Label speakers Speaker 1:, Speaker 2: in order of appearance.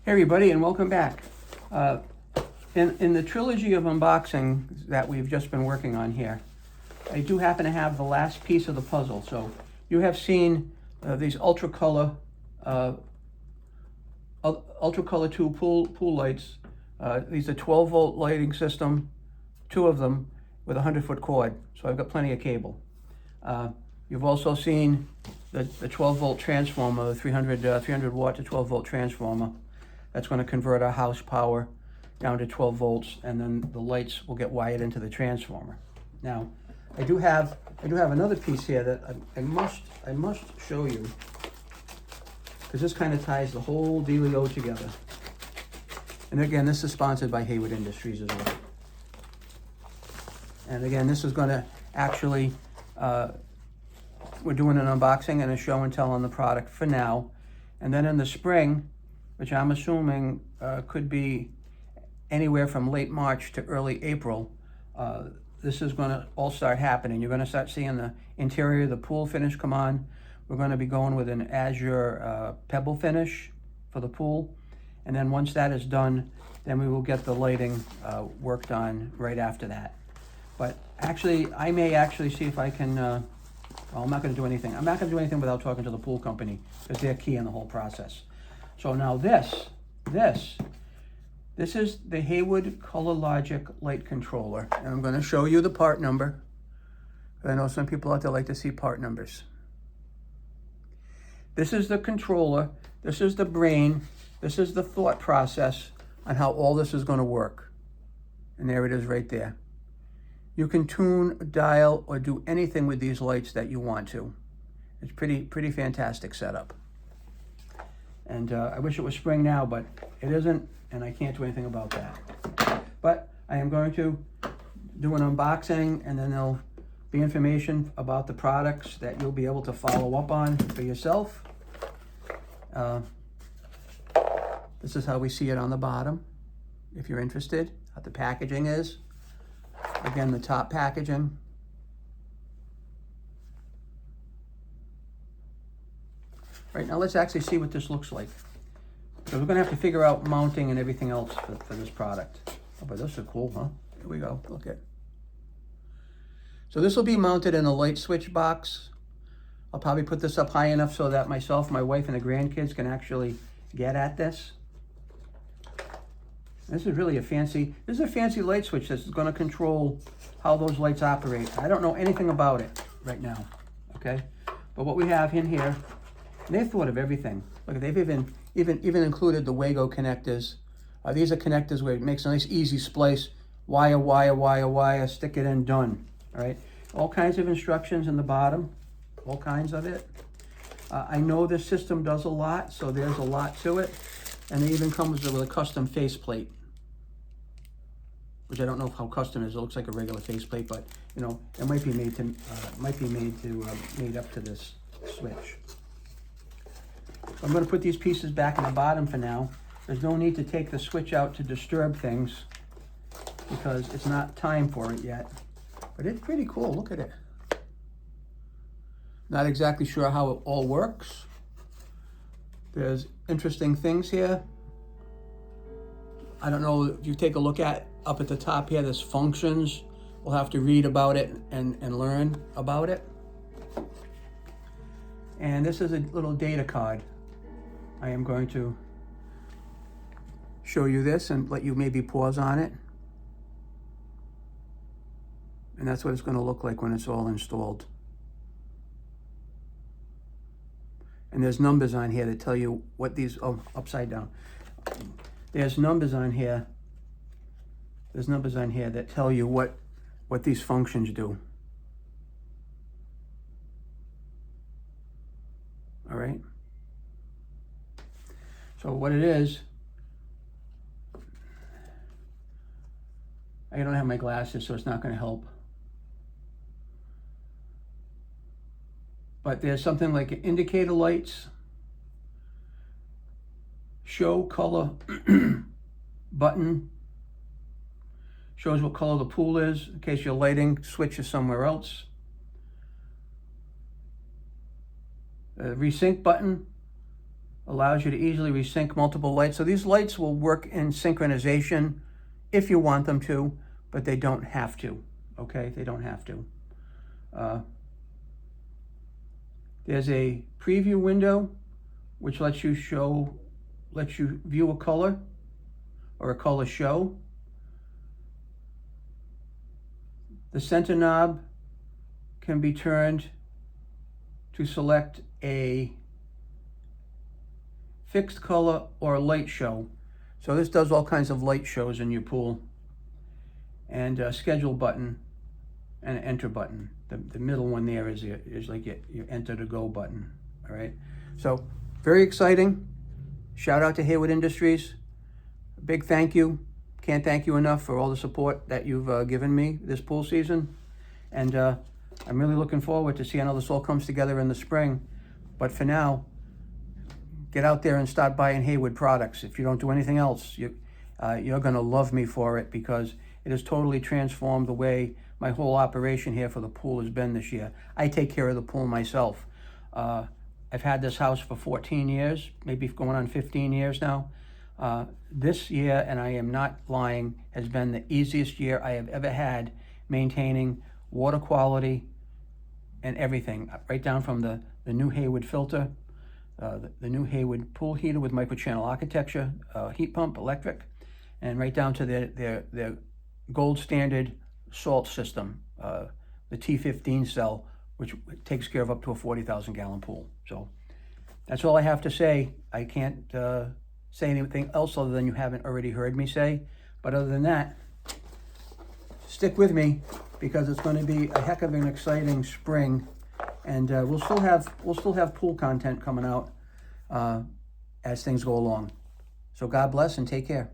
Speaker 1: Hey everybody, and welcome back. In the trilogy of unboxing that we've just been working on here, I do happen to have the last piece of the puzzle. So you have seen these Ultra Color 2 pool lights. These are 12-volt lighting system, 2 of them with a 100-foot cord. So I've got plenty of cable. You've also seen the 12-volt transformer, the 300 watt to 12-volt transformer. That's going to convert our house power down to 12 volts, and then the lights will get wired into the transformer. Now, I do have another piece here that I must show you, because this kind of ties the whole dealio together. And again, this is sponsored by Hayward Industries as well. And again, this is going to actually, we're doing an unboxing and a show and tell on the product for now, and then in the spring, which I'm assuming could be anywhere from late March to early April, this is going to all start happening. You're going to start seeing the interior of the pool finish come on. We're going to be going with an azure pebble finish for the pool. And then once that is done, then we will get the lighting worked on right after that. But actually, I may actually see if I can, well, I'm not going to do anything. I'm not going to do anything without talking to the pool company, because they're key in the whole process. So now this is the Hayward ColorLogic light controller. And I'm going to show you the part number. I know some people out there like to see part numbers. This is the controller. This is the brain. This is the thought process on how all this is going to work. And there it is right there. You can tune, dial, or do anything with these lights that you want to. It's pretty fantastic setup. And I wish it was spring now, but it isn't, and I can't do anything about that. But I am going to do an unboxing, and then there'll be information about the products that you'll be able to follow up on for yourself. This is how we see it on the bottom, if you're interested, how the packaging is. Again, the top packaging. Right, now let's actually see what this looks like. So we're going to have to figure out mounting and everything else for this product. Oh, but this is cool, huh? Here we go, look at. So this will be mounted in a light switch box. I'll probably put this up high enough so that myself, my wife, and the grandkids can actually get at this. This is really a fancy light switch that's going to control how those lights operate. I don't know anything about it right now, okay? But what we have in here, and they've thought of everything. Look, they've even included the Wago connectors. These are connectors where it makes a nice easy splice. Wire, stick it in, done. All right, all kinds of instructions in the bottom, all kinds of it. I know this system does a lot, so there's a lot to it. And it even comes with a custom faceplate, which I don't know how custom is. It looks like a regular faceplate, but you know, it might be made up to this switch. I'm going to put these pieces back in the bottom for now. There's no need to take the switch out to disturb things, because it's not time for it yet. But it's pretty cool, look at it. Not exactly sure how it all works. There's interesting things here. I don't know if you take a look at up at the top here, there's functions. We'll have to read about it and learn about it. And this is a little data card. I am going to show you this and let you maybe pause on it. And that's what it's going to look like when it's all installed. And there's numbers on here that tell you what these, oh, upside down. There's numbers on here. There's numbers on here that tell you what these functions do. All right. So what it is, I don't have my glasses, so it's not going to help. But there's something like indicator lights, show color button, shows what color the pool is in case your lighting switches somewhere else. Resync button allows you to easily resync multiple lights. So these lights will work in synchronization if you want them to, but they don't have to, okay? They don't have to. There's a preview window which lets you view a color or a color show. The center knob can be turned to select a fixed color or a light show. So this does all kinds of light shows in your pool. And a schedule button and an enter button. The middle one there is like your enter to go button, all right? So very exciting. Shout out to Hayward Industries. A big thank you. Can't thank you enough for all the support that you've given me this pool season. And I'm really looking forward to seeing how this all comes together in the spring. But for now, get out there and start buying Hayward products. If you don't do anything else, you're gonna love me for it, because it has totally transformed the way my whole operation here for the pool has been this year. I take care of the pool myself. I've had this house for 14 years, maybe going on 15 years now. This year, and I am not lying, has been the easiest year I have ever had maintaining water quality and everything, right down from the new Hayward filter, the new Hayward pool heater with microchannel architecture, heat pump, electric, and right down to their gold standard salt system, the T15 cell, which takes care of up to a 40,000 gallon pool. So that's all I have to say. I can't say anything else other than you haven't already heard me say. But other than that, stick with me, because it's going to be a heck of an exciting spring, and we'll still have pool content coming out as things go along. So God bless and take care.